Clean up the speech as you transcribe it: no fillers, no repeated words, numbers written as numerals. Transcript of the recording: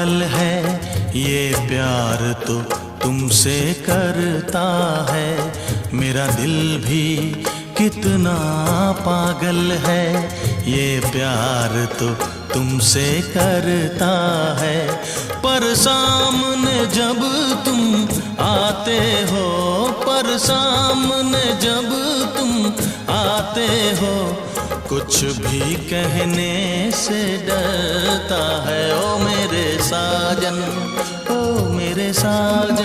पागल है, ये प्यार तो तुमसे करता है। मेरा दिल भी कितना पागल है, ये प्यार तो तुमसे करता है। पर सामने जब तुम आते हो, पर सामने जब तुम आते हो, कुछ भी कहने से डरता है। ओ मेरे साजन, ओ मेरे साजन।